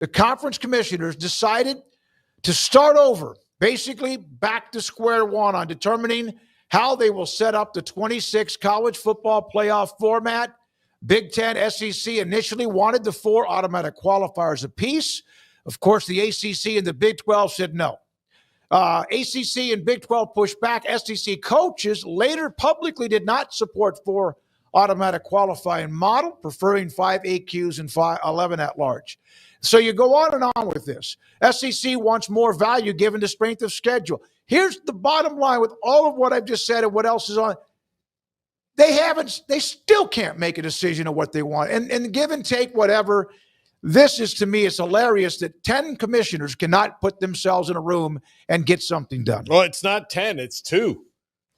the conference commissioners decided to start over, basically back to square one on determining how they will set up the 26 college football playoff format. Big Ten, SEC initially wanted the 4 automatic qualifiers apiece. Of course, the ACC and the Big 12 said no. ACC and Big 12 pushed back. SEC coaches later publicly did not support 4 automatic qualifying model, preferring 5 AQs and 11 at large. So you go on and on with this. SEC wants more value given the strength of schedule. Here's the bottom line with all of what I've just said and what else is on. They still can't make a decision of what they want. And give and take whatever. This is, to me, it's hilarious that 10 commissioners cannot put themselves in a room and get something done. Well, it's not 10, it's 2.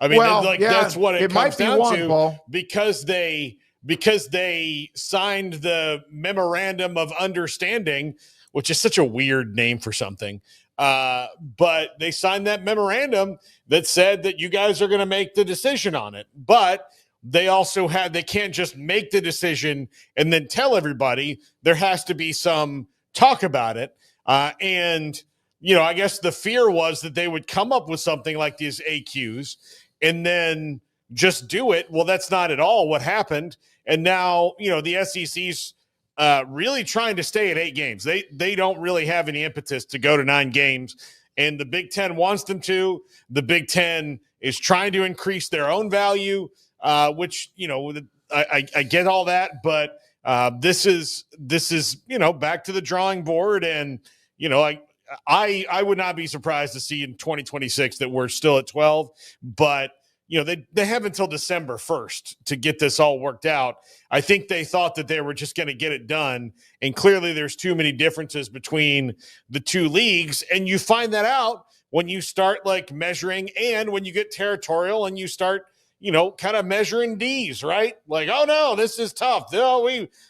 I mean, that's what it comes down to. Paul. Because they signed the memorandum of understanding, which is such a weird name for something. But they signed that memorandum that said that you guys are going to make the decision on it. But they also they can't just make the decision and then tell everybody. There has to be some talk about it. And, I guess the fear was that they would come up with something like these AQs and then just do it. Well, that's not at all what happened. And now, the SEC's really trying to stay at 8 games. They don't really have any impetus to go to 9 games. And the Big Ten wants them to. The Big Ten is trying to increase their own value. Which, I get all that, but this is back to the drawing board. And, I would not be surprised to see in 2026 that we're still at 12, but, they have until December 1st to get this all worked out. I think they thought that they were just going to get it done. And clearly there's too many differences between the 2 leagues. And you find that out when you start measuring and when you get territorial and you start, kind of measuring D's, right? Like, oh no, this is tough. No,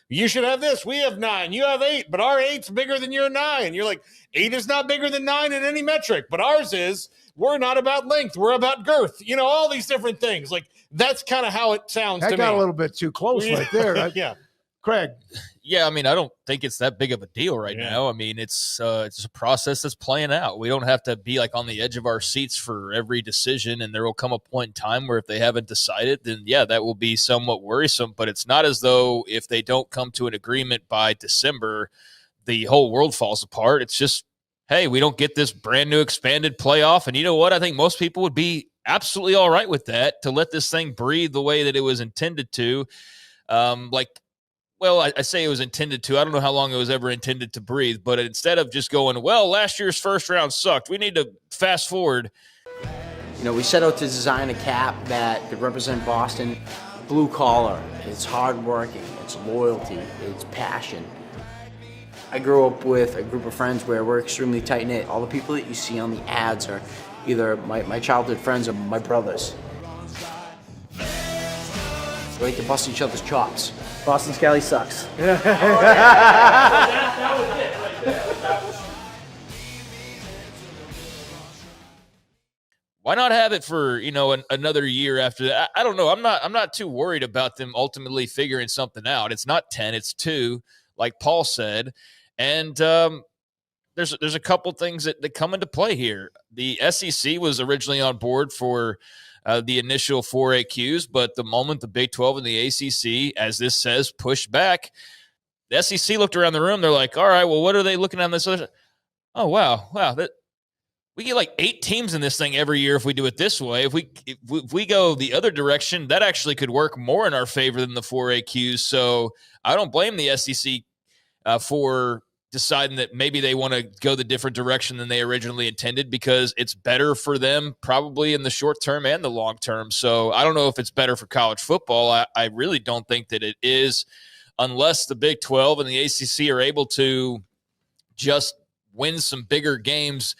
you should have this. We have 9. You have 8, but our 8's bigger than your 9. You're like, 8 is not bigger than 9 in any metric, but ours is. We're not about length. We're about girth. All these different things. Like, that's kind of how it sounds to me. That got a little bit too close right there. Yeah. Craig. Yeah, I mean, I don't think it's that big of a deal right now. I mean, it's a process that's playing out. We don't have to be on the edge of our seats for every decision, and there will come a point in time where if they haven't decided, then yeah, that will be somewhat worrisome. But it's not as though if they don't come to an agreement by December, the whole world falls apart. It's just, hey, we don't get this brand new expanded playoff, and you know what? I think most people would be absolutely all right with that, to let this thing breathe the way that it was intended to. Well, I say it was intended to. I don't know how long it was ever intended to breathe, but instead of just going, well, last year's first round sucked, we need to fast forward. We set out to design a cap that could represent Boston. Blue collar, it's hardworking, it's loyalty, it's passion. I grew up with a group of friends where we're extremely tight-knit. All the people that you see on the ads are either my childhood friends or my brothers. We like to bust each other's chops. Boston Scally sucks. Why not have it for, another year after that? I don't know. I'm not too worried about them ultimately figuring something out. It's not 10, it's 2, like Paul said. And there's a couple things that come into play here. The SEC was originally on board for the initial 4 AQs, but the moment the Big 12 and the ACC, as this says, pushed back, the SEC looked around the room. They're like, all right, well, what are they looking on this other? Oh, wow. We get 8 teams in this thing every year if we do it this way. If we go the other direction, that actually could work more in our favor than the 4 AQs. So I don't blame the SEC for deciding that maybe they want to go the different direction than they originally intended, because it's better for them probably in the short term and the long term. So I don't know if it's better for college football. I really don't think that it is, unless the Big 12 and the ACC are able to just win some bigger games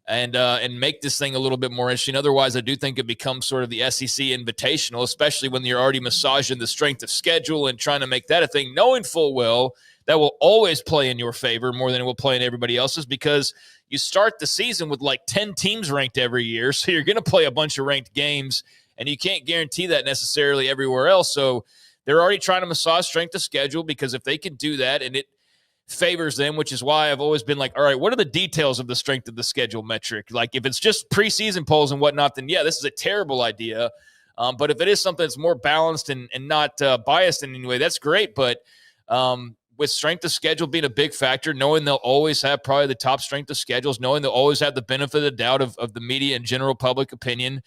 and make this thing a little bit more interesting. Otherwise, I do think it becomes sort of the SEC invitational, especially when you're already massaging the strength of schedule and trying to make that a thing, knowing full well that will always play in your favor more than it will play in everybody else's, because you start the season with 10 teams ranked every year. So you're going to play a bunch of ranked games, and you can't guarantee that necessarily everywhere else. So they're already trying to massage strength of schedule, because if they can do that and it favors them, which is why I've always been like, all right, what are the details of the strength of the schedule metric? Like if it's just preseason polls and whatnot, then yeah, this is a terrible idea. But if it is something that's more balanced and not biased in any way, that's great. But with strength of schedule being a big factor, knowing they'll always have probably the top strength of schedules, knowing they'll always have the benefit of the doubt of the media and general public opinion,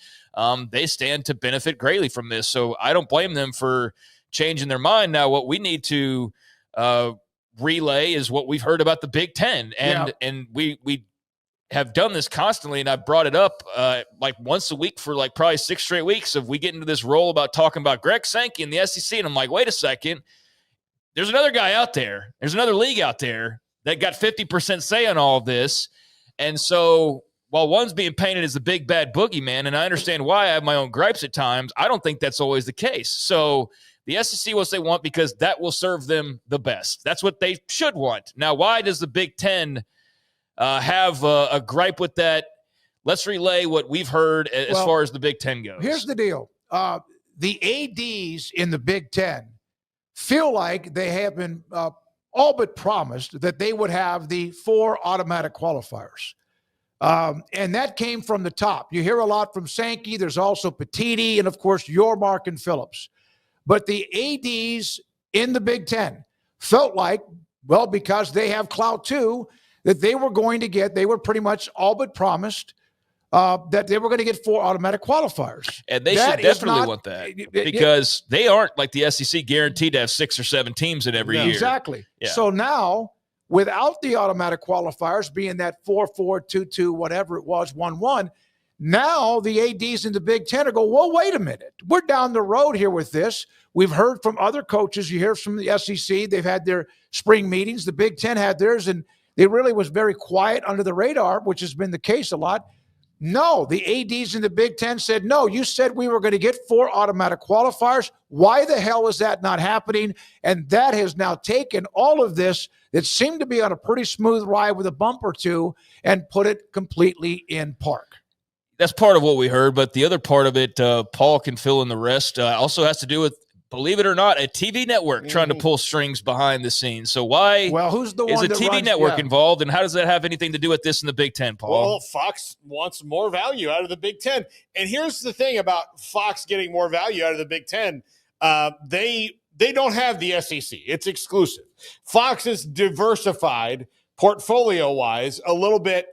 they stand to benefit greatly from this. So I don't blame them for changing their mind. Now, what we need to relay is what we've heard about the Big Ten. And we have done this constantly, and I've brought it up like once a week for like probably 6 straight weeks of we get into this role about talking about Greg Sankey and the SEC, and I'm like, wait a second. There's another guy out there. There's another league out there that got 50% say on all of this. And so while one's being painted as the big bad boogeyman, and I understand why I have my own gripes at times, I don't think that's always the case. So the SEC wants what they want because that will serve them the best. That's what they should want. Now, why does the Big Ten have a gripe with that? Let's relay what we've heard as far as the Big Ten goes. Here's the deal. The ADs in the Big Ten feel like they have been all but promised that they would have the 4 automatic qualifiers. And that came from the top. You hear a lot from Sankey. There's also Petiti and, of course, Yormark and Phillips. But the ADs in the Big Ten felt like, well, because they have clout too, that they were going to get, they were pretty much all but promised that they were going to get 4 automatic qualifiers. And they should definitely want that because they aren't like the SEC guaranteed to have 6 or 7 teams in every year. Exactly. Yeah. So now, without the automatic qualifiers being that 4-4, 2-2, whatever it was, 1-1, now the ADs in the Big Ten are going, well, wait a minute. We're down the road here with this. We've heard from other coaches. You hear from the SEC. They've had their spring meetings. The Big Ten had theirs, and they really was very quiet under the radar, which has been the case a lot. No, the ADs in the Big Ten said, no, you said we were going to get 4 automatic qualifiers. Why the hell is that not happening? And that has now taken all of this that seemed to be on a pretty smooth ride with a bump or two and put it completely in park. That's part of what we heard, but the other part of it, Paul can fill in the rest, also has to do with, believe it or not, a TV network trying to pull strings behind the scenes. So why who's the is one a TV network involved, and how does that have anything to do with this in the Big Ten, Paul? Well, Fox wants more value out of the Big Ten. And here's the thing about Fox getting more value out of the Big Ten. They don't have the SEC. It's exclusive. Fox is diversified portfolio-wise a little bit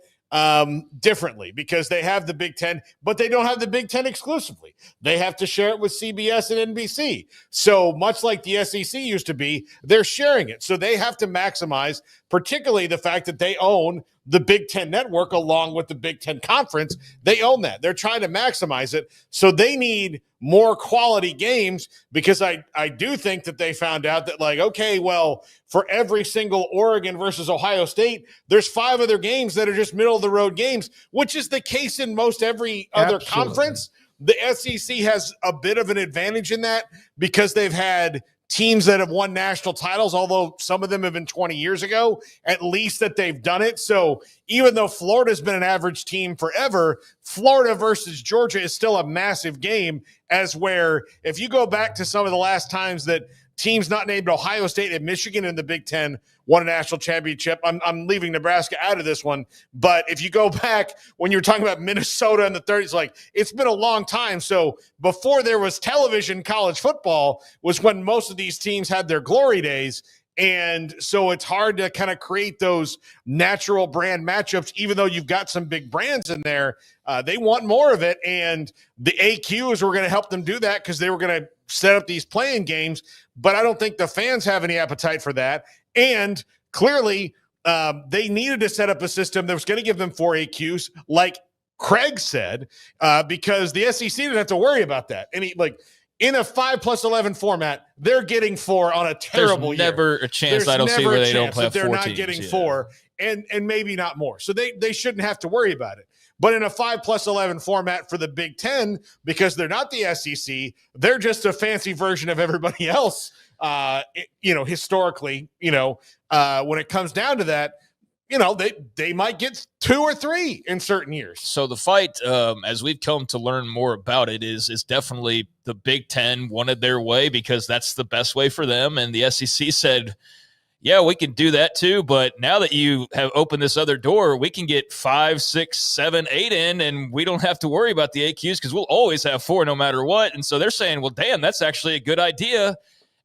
differently because they have the Big Ten, but they don't have the Big Ten exclusively. They have to share it with CBS and NBC. So much like the SEC used to be, they're sharing it. So they have to maximize, particularly the fact that they own the Big Ten network along with the Big Ten Conference. They own that. They're trying to maximize it. So they need more quality games because I do think that they found out that, like, okay, well, for every single Oregon versus Ohio State, there's 5 other games that are just middle of the road games, which is the case in most every other conference. The SEC has a bit of an advantage in that because they've had teams that have won national titles, although some of them have been 20 years ago, at least that they've done it. So even though Florida's been an average team forever, Florida versus Georgia is still a massive game, as where if you go back to some of the last times that teams not named Ohio State and Michigan in the Big Ten won a national championship. I'm leaving Nebraska out of this one. But if you go back when you're talking about Minnesota in the 30s, like, it's been a long time. So before there was television, college football was when most of these teams had their glory days. And so it's hard to kind of create those natural brand matchups, even though you've got some big brands in there. They want more of it. And the AQs were going to help them do that because they were going to set up these playing games. But I don't think the fans have any appetite for that. And clearly, they needed to set up a system that was going to give them 4 AQs, like Craig said, because the SEC didn't have to worry about that. In a 5+11 format, they're getting 4 on a terrible year. There's never a chance I don't see where they don't play 4 teams. They're not getting 4 and maybe not more. So they shouldn't have to worry about it. But in a 5+11 format for the Big Ten, because they're not the SEC, they're just a fancy version of everybody else. Historically, when it comes down to that, they might get 2 or 3 in certain years. So the fight, as we've come to learn more about it, is definitely the Big Ten wanted their way because that's the best way for them. And the SEC said, Yeah, we can do that too. But now that you have opened this other door, we can get 5, 6, 7, 8 in, and we don't have to worry about the AQs because we'll always have 4 no matter what. And so they're saying, well, damn, that's actually a good idea.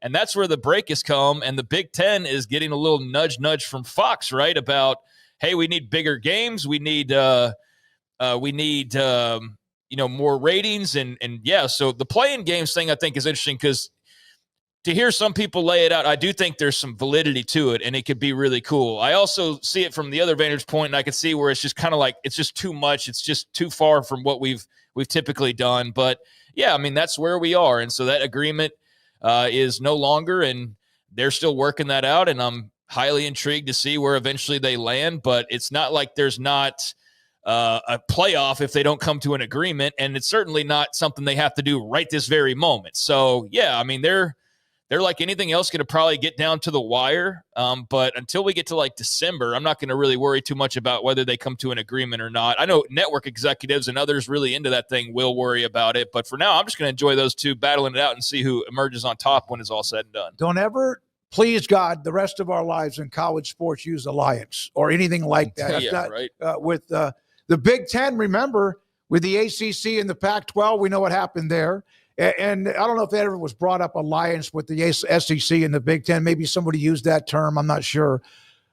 And that's where the break has come. And the Big Ten is getting a little nudge from Fox, right? About, hey, we need bigger games. We need more ratings. And yeah, so the playing games thing I think is interesting because to hear some people lay it out, I do think there's some validity to it, and it could be really cool. I also see it from the other vantage point, and I can see where it's just kind of like it's just too much. It's just too far from what we've typically done. But yeah, I mean that's where we are, and so that agreement is no longer, and they're still working that out. And I'm highly intrigued to see where eventually they land. But it's not like there's not a playoff if they don't come to an agreement, and it's certainly not something they have to do right this very moment. So yeah, I mean they're like anything else going to probably get down to the wire. But until we get to like December, I'm not going to really worry too much about whether they come to an agreement or not. I know network executives and others really into that thing will worry about it. But for now, I'm just going to enjoy those two battling it out and see who emerges on top when it's all said and done. Don't ever, please God, the rest of our lives in college sports use alliance or anything like that. Yeah, not, right. With the Big Ten, remember, with the ACC and the Pac-12, we know what happened there. And I don't know if that ever was brought up, alliance with the SEC and the Big Ten. Maybe somebody used that term. I'm not sure.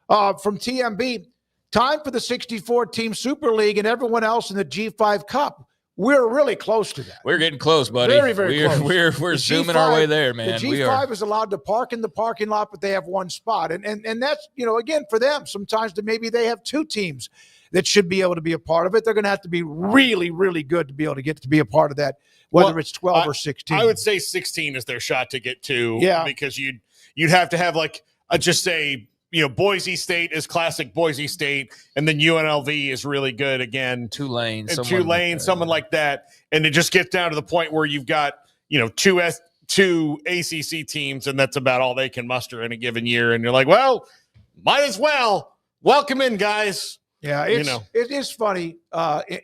From TMB, time for the 64-team Super League and everyone else in the G5 Cup. We're really close to that. We're getting close, buddy. Very, very close. We're zooming our way there, man. The G5 is allowed to park in the parking lot, but they have one spot. And that's, again, for them, sometimes maybe they have 2 teams that should be able to be a part of it. They're going to have to be really, really good to be able to get to be a part of that, whether it's 12 or 16. I would say 16 is their shot to get to, because you'd have to have Boise State is classic Boise State, and then UNLV is really good again. Tulane, someone like that, and it just gets down to the point where you've got 2 ACC teams, and that's about all they can muster in a given year. And you're like, well, might as well welcome in, guys. Yeah, it is funny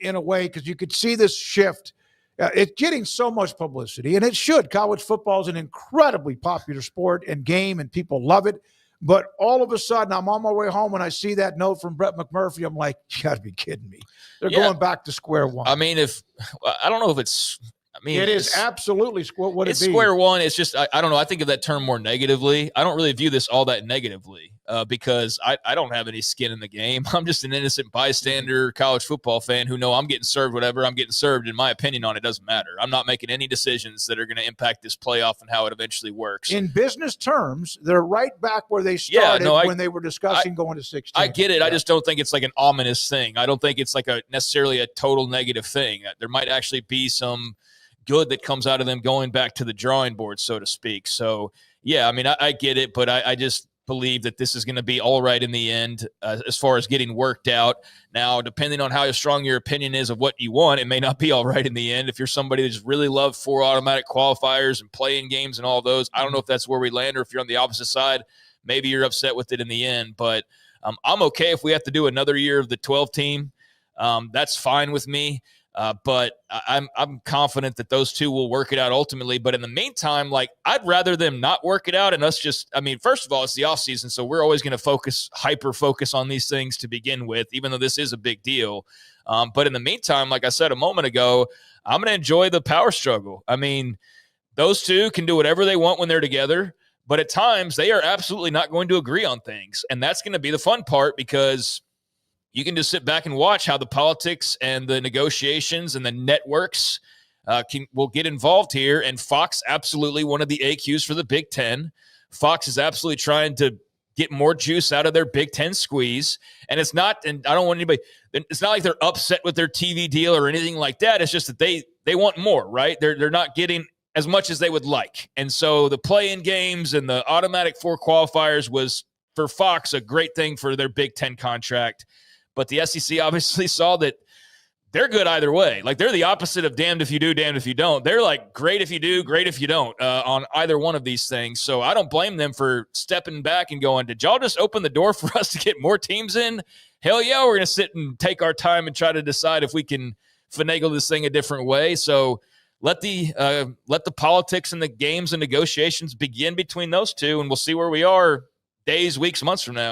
in a way because you could see this shift. It's getting so much publicity, and it should. College football is an incredibly popular sport and game, and people love it. But all of a sudden, I'm on my way home when I see that note from Brett McMurphy. I'm like, you got to be kidding me. They're going back to square one. I mean, I don't know if it's – it is absolutely it's square one. It's just I don't know. I think of that term more negatively. I don't really view this all that negatively because I don't have any skin in the game. I'm just an innocent bystander college football fan who know I'm getting served whatever I'm getting served. In my opinion on it doesn't matter. I'm not making any decisions that are going to impact this playoff and how it eventually works. In business terms, they're right back where they started when they were discussing going to 16. I get it. I just don't think it's like an ominous thing. I don't think it's like necessarily a total negative thing. There might actually be some good that comes out of them going back to the drawing board, so to speak. So, yeah, I mean, I get it, but I just believe that this is going to be all right in the end as far as getting worked out. Now, depending on how strong your opinion is of what you want, it may not be all right in the end. If you're somebody that just really loves 4 automatic qualifiers and playing games and all those, I don't know if that's where we land, or if you're on the opposite side, maybe you're upset with it in the end. But I'm okay if we have to do another year of the 12 team. That's fine with me. But I'm confident that those 2 will work it out ultimately. But in the meantime, I'd rather them not work it out and us just, first of all, it's the offseason, so we're always going to hyper focus on these things to begin with, even though this is a big deal. But in the meantime, like I said a moment ago, I'm going to enjoy the power struggle. Those 2 can do whatever they want when they're together, but at times they are absolutely not going to agree on things. And that's going to be the fun part because you can just sit back and watch how the politics and the negotiations and the networks will get involved here. And Fox, absolutely one of the AQs for the Big Ten. Fox is absolutely trying to get more juice out of their Big Ten squeeze. And it's not, and I don't want anybody, it's not like they're upset with their TV deal or anything like that. It's just that they want more, right? They're not getting as much as they would like. And so the play-in games and the automatic 4 qualifiers was, for Fox, a great thing for their Big Ten contract. But the SEC obviously saw that they're good either way. They're the opposite of damned if you do, damned if you don't. They're great if you do, great if you don't on either one of these things. So I don't blame them for stepping back and going, did y'all just open the door for us to get more teams in? Hell yeah, we're going to sit and take our time and try to decide if we can finagle this thing a different way. So let the politics and the games and negotiations begin between those 2, and we'll see where we are days, weeks, months from now.